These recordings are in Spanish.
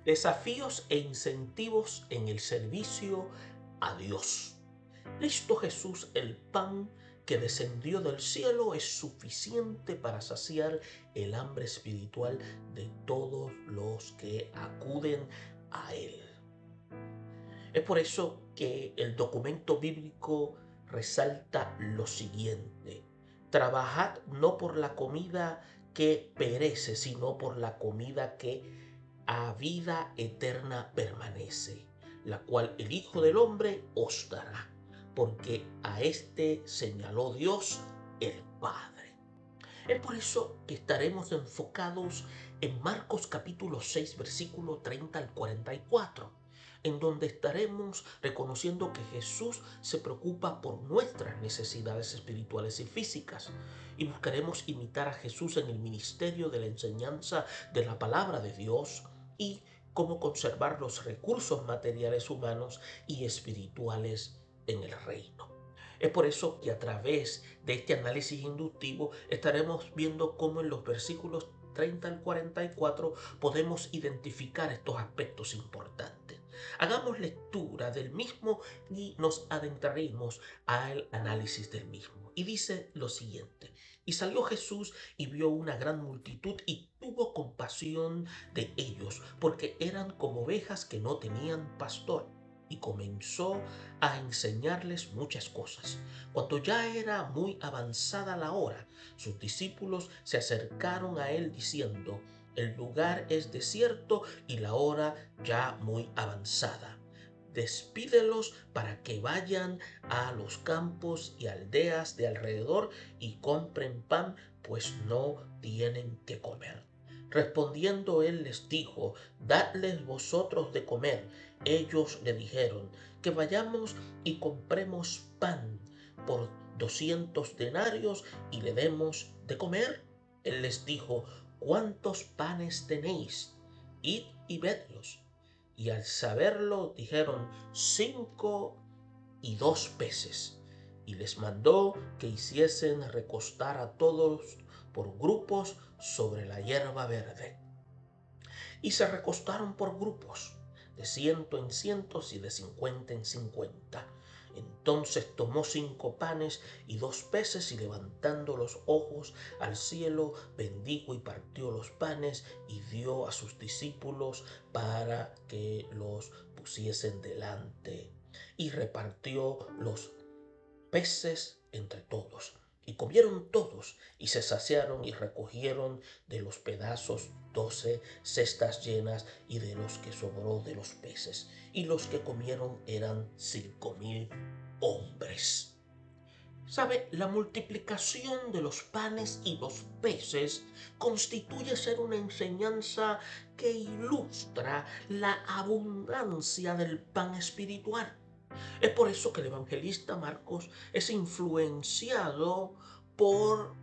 Desafíos e incentivos en el servicio a Dios. Cristo Jesús, el pan que descendió del cielo, es suficiente para saciar el hambre espiritual de todos los que acuden a Él. Es por eso que el documento bíblico resalta lo siguiente: trabajad no por la comida que perece, sino por la comida que a vida eterna permanece, la cual el Hijo del Hombre os dará, porque a éste señaló Dios el Padre. Es por eso que estaremos enfocados en Marcos capítulo 6, versículo 30 al 44, en donde estaremos reconociendo que Jesús se preocupa por nuestras necesidades espirituales y físicas, y buscaremos imitar a Jesús en el ministerio de la enseñanza de la palabra de Dios y cómo conservar los recursos materiales humanos y espirituales en el reino. Es por eso que a través de este análisis inductivo estaremos viendo cómo en los versículos 30 al 44 podemos identificar estos aspectos importantes. Hagamos lectura del mismo y nos adentraremos al análisis del mismo. Y dice lo siguiente: y salió Jesús y vio una gran multitud y tuvo compasión de ellos, porque eran como ovejas que no tenían pastor, y comenzó a enseñarles muchas cosas. Cuando ya era muy avanzada la hora, sus discípulos se acercaron a él diciendo: el lugar es desierto y la hora ya muy avanzada. Despídelos para que vayan a los campos y aldeas de alrededor y compren pan, pues no tienen que comer. Respondiendo él les dijo: dadles vosotros de comer. Ellos le dijeron: que vayamos y compremos pan por 200 denarios y le demos de comer. Él les dijo: ¿cuántos panes tenéis? Id y vedlos. Y al saberlo dijeron: 5 y 2 peces. Y les mandó que hiciesen recostar a todos por grupos sobre la hierba verde. Y se recostaron por grupos, de 100 en 100 y de 50 en 50. Entonces tomó 5 panes y 2 peces, y levantando los ojos al cielo, bendijo y partió los panes y dio a sus discípulos para que los pusiesen delante. Y repartió los peces entre todos. Y comieron todos, y se saciaron, y recogieron de los pedazos 12 cestas llenas, y de los que sobró de los peces. Y los que comieron eran 5,000 hombres. ¿Sabe? La multiplicación de los panes y los peces constituye ser una enseñanza que ilustra la abundancia del pan espiritual. Es por eso que el evangelista Marcos es influenciado por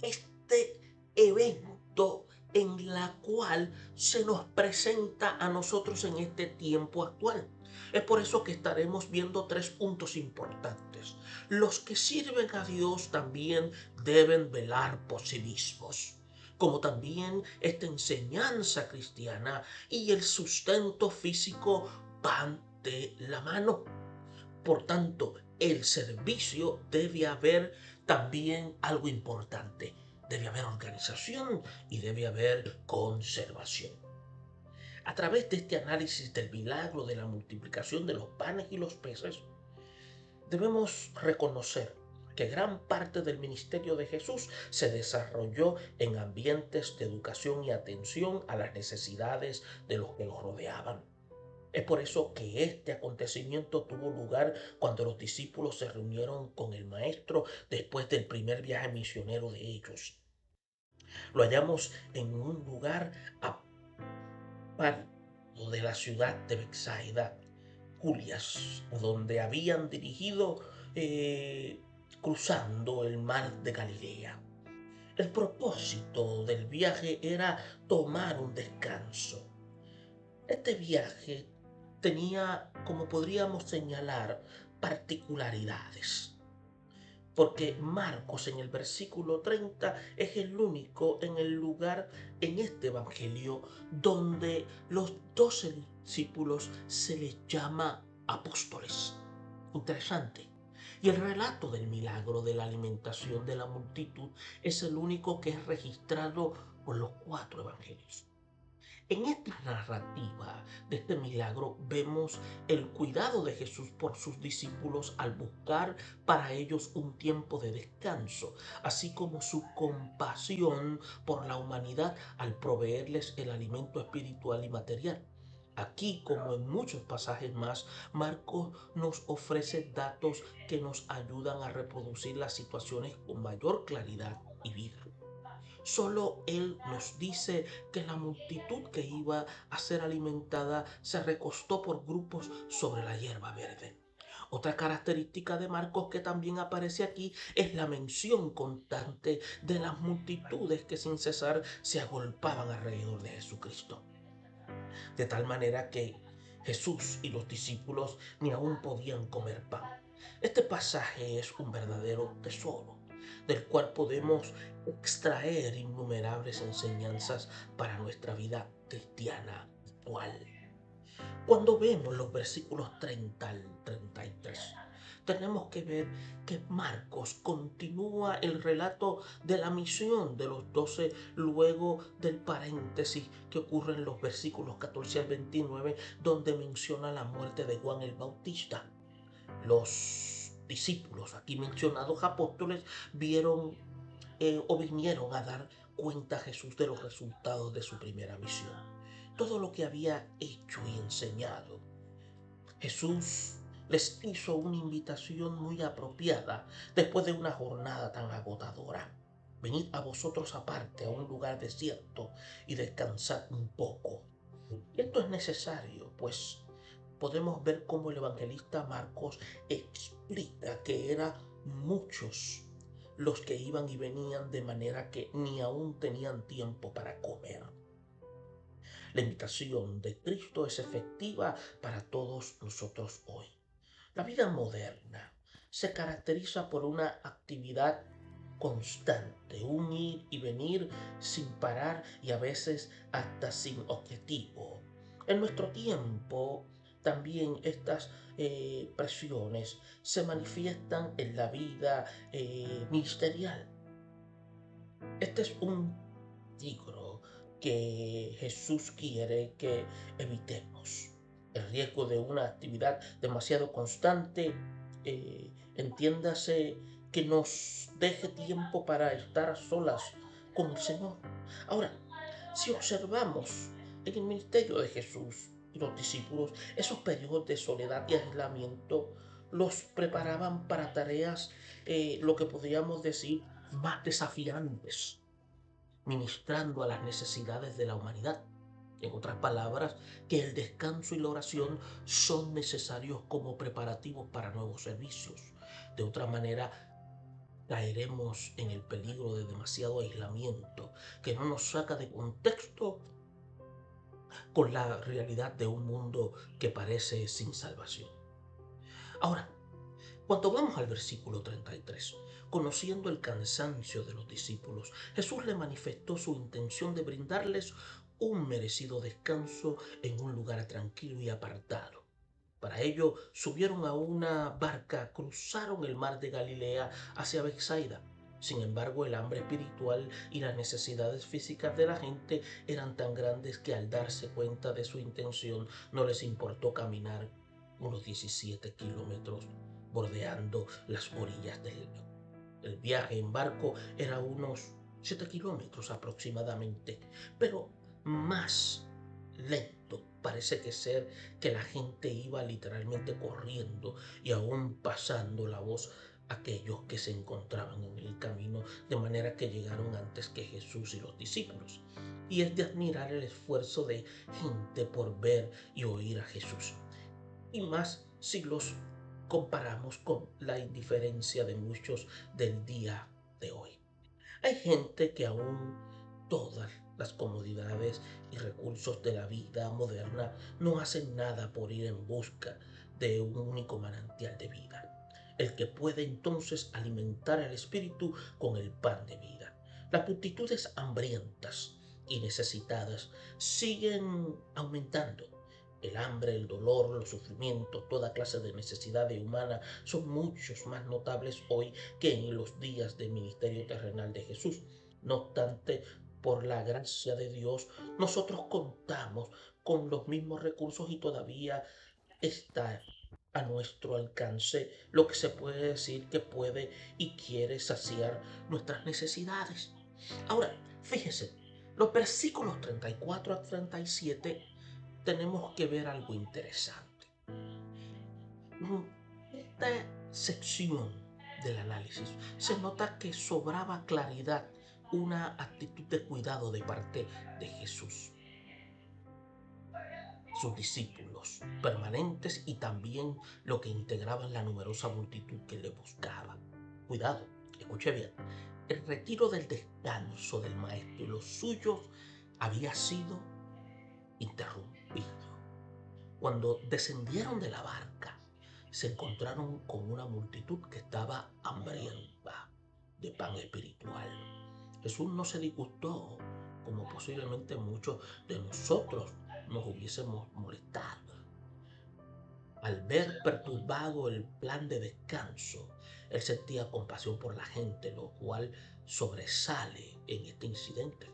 este evento en la cual se nos presenta a nosotros en este tiempo actual. Es por eso que estaremos viendo 3 puntos importantes. Los que sirven a Dios también deben velar por sí mismos, como también esta enseñanza cristiana y el sustento físico van de la mano. Por tanto, el servicio debe haber también algo importante. Debe haber organización y debe haber conservación. A través de este análisis del milagro de la multiplicación de los panes y los peces, debemos reconocer que gran parte del ministerio de Jesús se desarrolló en ambientes de educación y atención a las necesidades de los que los rodeaban. Es por eso que este acontecimiento tuvo lugar cuando los discípulos se reunieron con el Maestro después del primer viaje misionero de ellos. Lo hallamos en un lugar apartado de la ciudad de Betsaida, Julias, donde habían dirigido cruzando el mar de Galilea. El propósito del viaje era tomar un descanso. Este viaje tenía, como podríamos señalar, particularidades. porque Marcos en el versículo 30 es el único en el lugar en este evangelio donde los 12 discípulos se les llama apóstoles. Interesante. Y el relato del milagro de la alimentación de la multitud es el único que es registrado por los 4 evangelios. En esta narrativa de este milagro vemos el cuidado de Jesús por sus discípulos al buscar para ellos un tiempo de descanso, así como su compasión por la humanidad al proveerles el alimento espiritual y material. Aquí, como en muchos pasajes más, Marcos nos ofrece datos que nos ayudan a reproducir las situaciones con mayor claridad y vida. Solo Él nos dice que la multitud que iba a ser alimentada se recostó por grupos sobre la hierba verde. Otra característica de Marcos que también aparece aquí es la mención constante de las multitudes que sin cesar se agolpaban alrededor de Jesucristo. De tal manera que Jesús y los discípulos ni aún podían comer pan. Este pasaje es un verdadero tesoro, del cual podemos extraer innumerables enseñanzas para nuestra vida cristiana actual. Cuando vemos los versículos 30 al 33, tenemos que ver que Marcos continúa el relato de la misión de los 12 luego del paréntesis que ocurre en los versículos 14 al 29, donde menciona la muerte de Juan el Bautista. Los discípulos aquí mencionados apóstoles vieron o vinieron a dar cuenta a Jesús de los resultados de su primera misión. Todo lo que había hecho y enseñado. Jesús les hizo una invitación muy apropiada después de una jornada tan agotadora. Venid a vosotros aparte a un lugar desierto y descansad un poco. Y esto es necesario, pues podemos ver cómo el evangelista Marcos explica que eran muchos los que iban y venían de manera que ni aún tenían tiempo para comer. La invitación de Cristo es efectiva para todos nosotros hoy. La vida moderna se caracteriza por una actividad constante, un ir y venir sin parar y a veces hasta sin objetivo. En nuestro tiempo también estas presiones se manifiestan en la vida ministerial. Este es un peligro que Jesús quiere que evitemos. El riesgo de una actividad demasiado constante, entiéndase que nos deje tiempo para estar a solas con el Señor. Ahora, si observamos en el ministerio de Jesús y los discípulos, esos periodos de soledad y aislamiento los preparaban para tareas, lo que podríamos decir, más desafiantes, ministrando a las necesidades de la humanidad. En otras palabras, que el descanso y la oración son necesarios como preparativos para nuevos servicios. De otra manera, caeremos en el peligro de demasiado aislamiento que no nos saca de contexto con la realidad de un mundo que parece sin salvación. Ahora, cuando vamos al versículo 33, conociendo el cansancio de los discípulos, Jesús le manifestó su intención de brindarles un merecido descanso en un lugar tranquilo y apartado. Para ello, subieron a una barca, cruzaron el mar de Galilea hacia Betsaida. Sin embargo, el hambre espiritual y las necesidades físicas de la gente eran tan grandes que al darse cuenta de su intención no les importó caminar unos 17 kilómetros bordeando las orillas del lago. El viaje en barco era unos 7 kilómetros aproximadamente, pero más lento parece que ser que la gente iba literalmente corriendo y aún pasando la voz a aquellos que se encontraban en el camino, de manera que llegaron antes que Jesús y los discípulos. Y es de admirar el esfuerzo de gente por ver y oír a Jesús. Y más si los comparamos con la indiferencia de muchos del día de hoy. Hay gente que aún todas las comodidades y recursos de la vida moderna no hacen nada por ir en busca de un único manantial de vida. el que puede entonces alimentar al espíritu con el pan de vida. Las multitudes hambrientas y necesitadas siguen aumentando. El hambre, el dolor, los sufrimientos, toda clase de necesidades humanas son muchos más notables hoy que en los días del ministerio terrenal de Jesús. No obstante, por la gracia de Dios, nosotros contamos con los mismos recursos y todavía está a nuestro alcance lo que se puede decir que puede y quiere saciar nuestras necesidades. Ahora, fíjese, los versículos 34 a 37 tenemos que ver algo interesante. Esta sección del análisis se nota que sobraba claridad, una actitud de cuidado de parte de Jesús, sus discípulos permanentes y también lo que integraban la numerosa multitud que le buscaba. Cuidado, escuche bien, el retiro del descanso del maestro y los suyos había sido interrumpido. Cuando descendieron de la barca, se encontraron con una multitud que estaba hambrienta de pan espiritual. Jesús no se disgustó, como posiblemente muchos de nosotros nos hubiésemos molestado. Al ver perturbado el plan de descanso, él sentía compasión por la gente, lo cual sobresale en este incidente.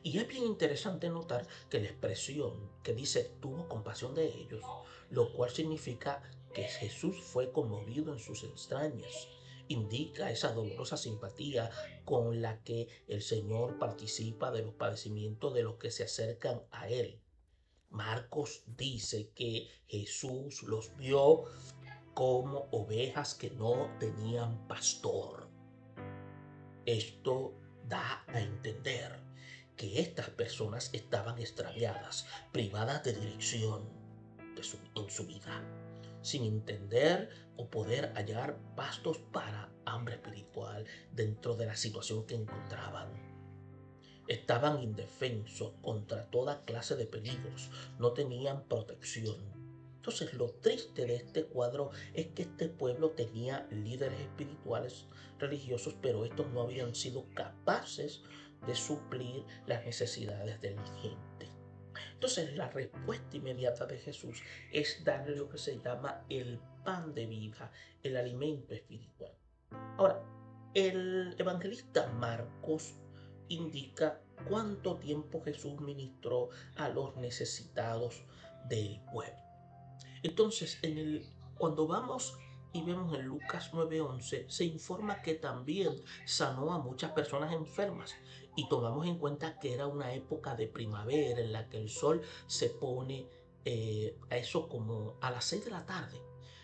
Y es bien interesante notar que la expresión que dice tuvo compasión de ellos, lo cual significa que Jesús fue conmovido en sus entrañas, indica esa dolorosa simpatía con la que el Señor participa de los padecimientos de los que se acercan a Él. Marcos dice que Jesús los vio como ovejas que no tenían pastor. Esto da a entender que estas personas estaban extraviadas, privadas de dirección en su vida, sin entender o poder hallar pastos para hambre espiritual dentro de la situación que encontraban. Estaban indefensos contra toda clase de peligros, no tenían protección. Entonces, lo triste de este cuadro es que este pueblo tenía líderes espirituales religiosos, pero estos no habían sido capaces de suplir las necesidades de la gente. Entonces, la respuesta inmediata de Jesús es darle lo que se llama el pan de vida, el alimento espiritual. Ahora, el evangelista Marcos indica cuánto tiempo Jesús ministró a los necesitados del pueblo. Entonces, cuando vamos y vemos en Lucas 9:11, se informa que también sanó a muchas personas enfermas. Y tomamos en cuenta que era una época de primavera en la que el sol se pone a eso como a las 6 de la tarde.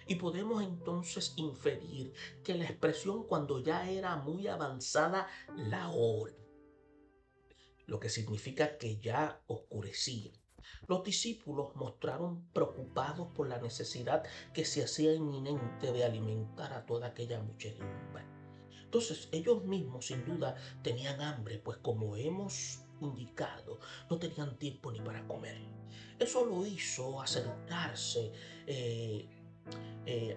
Y podemos entonces inferir que la expresión cuando ya era muy avanzada la hora, lo que significa que ya oscurecía. Los discípulos mostraron preocupados por la necesidad que se hacía inminente de alimentar a toda aquella muchedumbre. Entonces ellos mismos sin duda tenían hambre, pues como hemos indicado, no tenían tiempo ni para comer. Eso lo hizo acercarse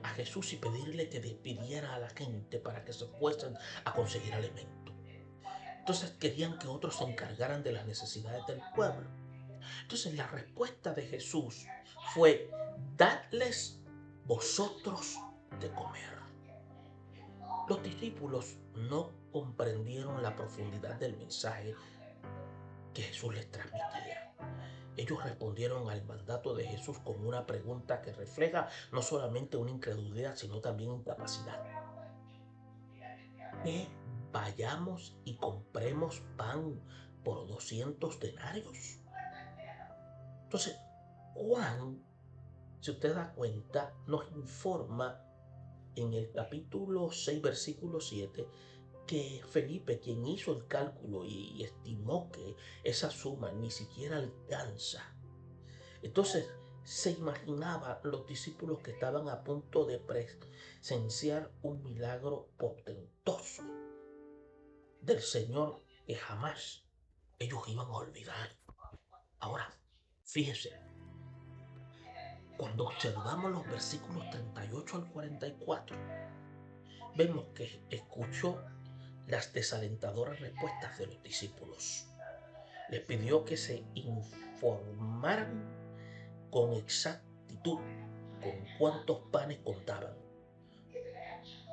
a Jesús y pedirle que despidiera a la gente para que se fuesen a conseguir alimento. Entonces querían que otros se encargaran de las necesidades del pueblo. Entonces la respuesta de Jesús fue, dadles vosotros de comer. Los discípulos no comprendieron la profundidad del mensaje que Jesús les transmitía. Ellos respondieron al mandato de Jesús con una pregunta que refleja no solamente una incredulidad, sino también incapacidad. ¿Que vayamos y compremos pan por 200 denarios? Entonces, Juan, si usted da cuenta, nos informa en el capítulo 6, versículo 7, que Felipe, quien hizo el cálculo y estimó que esa suma ni siquiera alcanza. Entonces, se imaginaba los discípulos que estaban a punto de presenciar un milagro portentoso del Señor que jamás ellos iban a olvidar. Ahora, fíjese, Cuando observamos los versículos 38 al 44, vemos que escuchó las desalentadoras respuestas de los discípulos. Les pidió que se informaran con exactitud con cuántos panes contaban.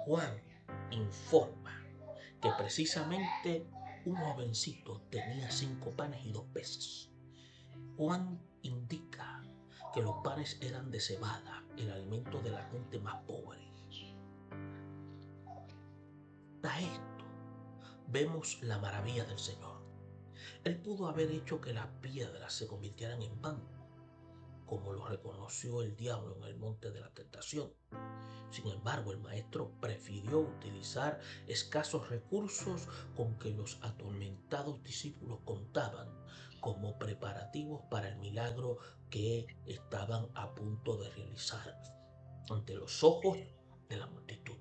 Juan informa que precisamente un jovencito tenía 5 panes y 2 peces. Juan indica que los panes eran de cebada, el alimento de la gente más pobre. A esto vemos la maravilla del Señor. Él pudo haber hecho que las piedras se convirtieran en pan, como lo reconoció el diablo en el monte de la tentación. Sin embargo, el maestro prefirió utilizar escasos recursos con que los atormentados discípulos contaban como preparativos para el milagro que estaban a punto de realizar ante los ojos de la multitud.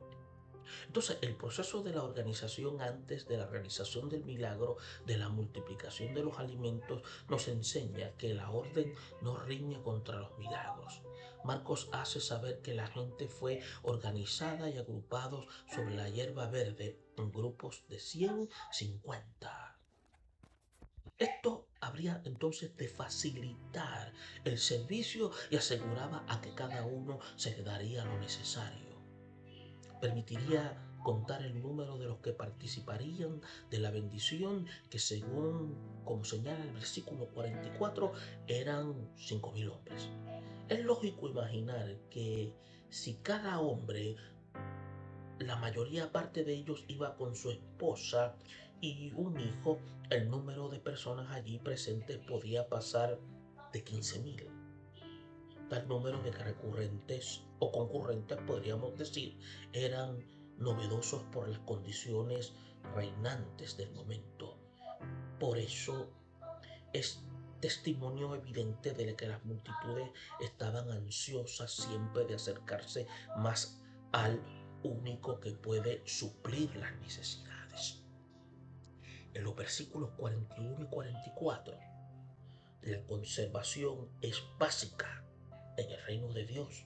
Entonces, el proceso de la organización antes de la realización del milagro, de la multiplicación de los alimentos, nos enseña que la orden no riñe contra los milagros. Marcos hace saber que la gente fue organizada y agrupados sobre la hierba verde en grupos de 150. Esto habría entonces de facilitar el servicio y aseguraba a que cada uno se le daría lo necesario. Permitiría contar el número de los que participarían de la bendición, que según como señala el versículo 44, eran 5,000 hombres. Es lógico imaginar que si cada hombre, la mayoría parte de ellos iba con su esposa y un hijo, el número de personas allí presentes podía pasar de 15,000. Tal número de recurrentes o concurrentes, podríamos decir, eran novedosos por las condiciones reinantes del momento. Por eso es testimonio evidente de que las multitudes estaban ansiosas siempre de acercarse más al único que puede suplir las necesidades. En los versículos 41 y 44, la conservación es básica en el reino de Dios.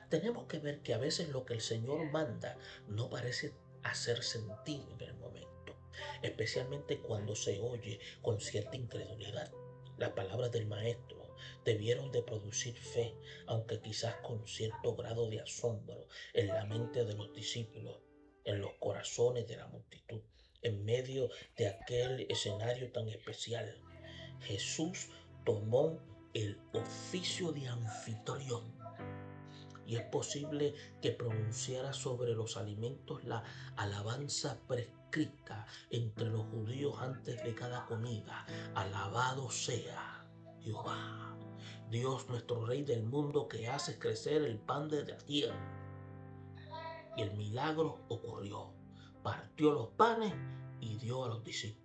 Tenemos que ver que a veces lo que el Señor manda no parece hacer sentido en el momento, especialmente cuando se oye con cierta incredulidad. Las palabras del Maestro debieron de producir fe, aunque quizás con cierto grado de asombro en la mente de los discípulos, en los corazones de la multitud, en medio de aquel escenario tan especial. Jesús tomó el oficio de anfitrión y es posible que pronunciara sobre los alimentos la alabanza prescrita entre los judíos antes de cada comida. Alabado sea Jehová, Dios nuestro Rey del mundo, que hace crecer el pan de la tierra. Y el milagro ocurrió. Partió los panes y dio a los discípulos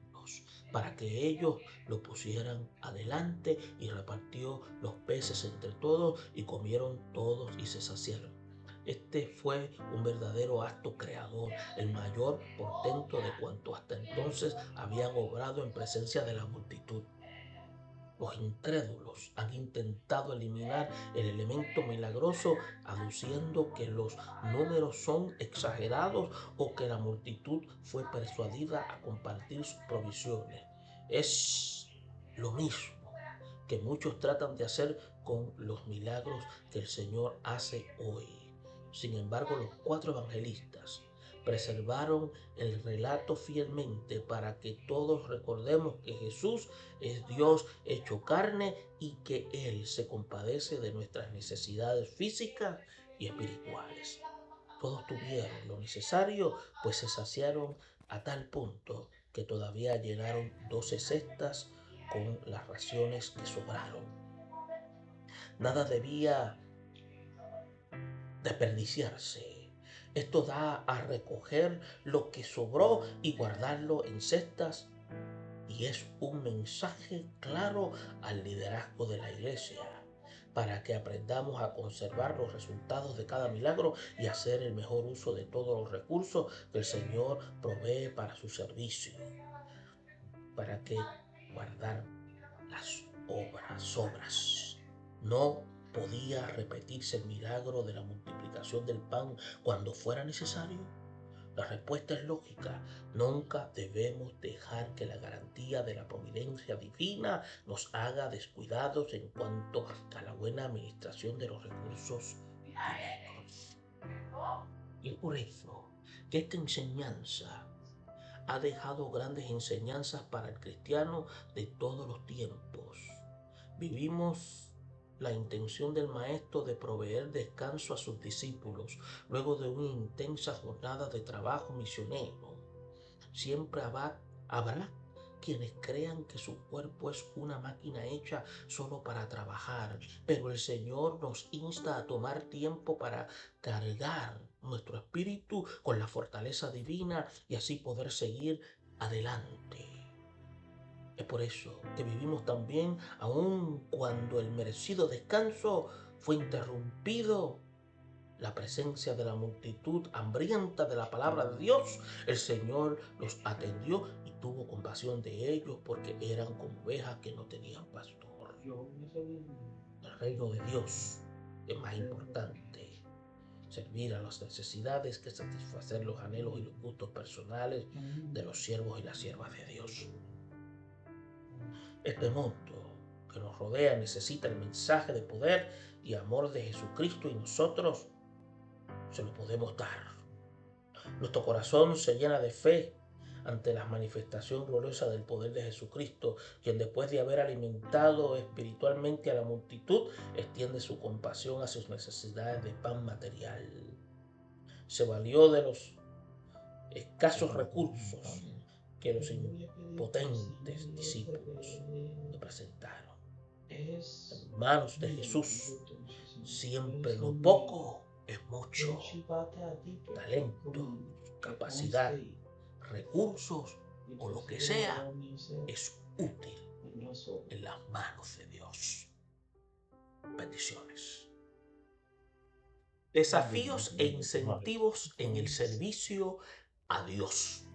para que ellos lo pusieran adelante, y repartió los peces entre todos y comieron todos y se saciaron. Este fue un verdadero acto creador, el mayor portento de cuanto hasta entonces habían obrado en presencia de la multitud. Los incrédulos han intentado eliminar el elemento milagroso aduciendo que los números son exagerados o que la multitud fue persuadida a compartir sus provisiones. Es lo mismo que muchos tratan de hacer con los milagros que el Señor hace hoy. Sin embargo, los 4 evangelistas preservaron el relato fielmente para que todos recordemos que Jesús es Dios hecho carne y que Él se compadece de nuestras necesidades físicas y espirituales. Todos tuvieron lo necesario, pues se saciaron a tal punto que todavía llenaron 12 cestas con las raciones que sobraron. Nada debía desperdiciarse. Esto da a recoger lo que sobró y guardarlo en cestas, y es un mensaje claro al liderazgo de la iglesia para que aprendamos a conservar los resultados de cada milagro y hacer el mejor uso de todos los recursos que el Señor provee para su servicio. Para que guardar las obras, no ¿Podía repetirse el milagro de la multiplicación del pan cuando fuera necesario? La respuesta es lógica. Nunca debemos dejar que la garantía de la providencia divina nos haga descuidados en cuanto a la buena administración de los recursos divinos. Y es por eso que esta enseñanza ha dejado grandes enseñanzas para el cristiano de todos los tiempos. Vivimos la intención del Maestro de proveer descanso a sus discípulos luego de una intensa jornada de trabajo misionero. Siempre habrá quienes crean que su cuerpo es una máquina hecha solo para trabajar, pero el Señor nos insta a tomar tiempo para cargar nuestro espíritu con la fortaleza divina y así poder seguir adelante. Es por eso que vivimos también, aun cuando el merecido descanso fue interrumpido, la presencia de la multitud hambrienta de la palabra de Dios. El Señor los atendió y tuvo compasión de ellos porque eran como ovejas que no tenían pastor. El reino de Dios es más importante. Servir a las necesidades que satisfacer los anhelos y los gustos personales de los siervos y las siervas de Dios. Este mundo que nos rodea necesita el mensaje de poder y amor de Jesucristo y nosotros se lo podemos dar. Nuestro corazón se llena de fe ante la manifestación gloriosa del poder de Jesucristo, quien después de haber alimentado espiritualmente a la multitud, extiende su compasión a sus necesidades de pan material. Se valió de los escasos recursos que los impotentes discípulos le presentaron. En manos de Jesús, siempre lo poco es mucho. Talento, capacidad, recursos o lo que sea es útil en las manos de Dios. Bendiciones. Desafíos e incentivos en el servicio a Dios.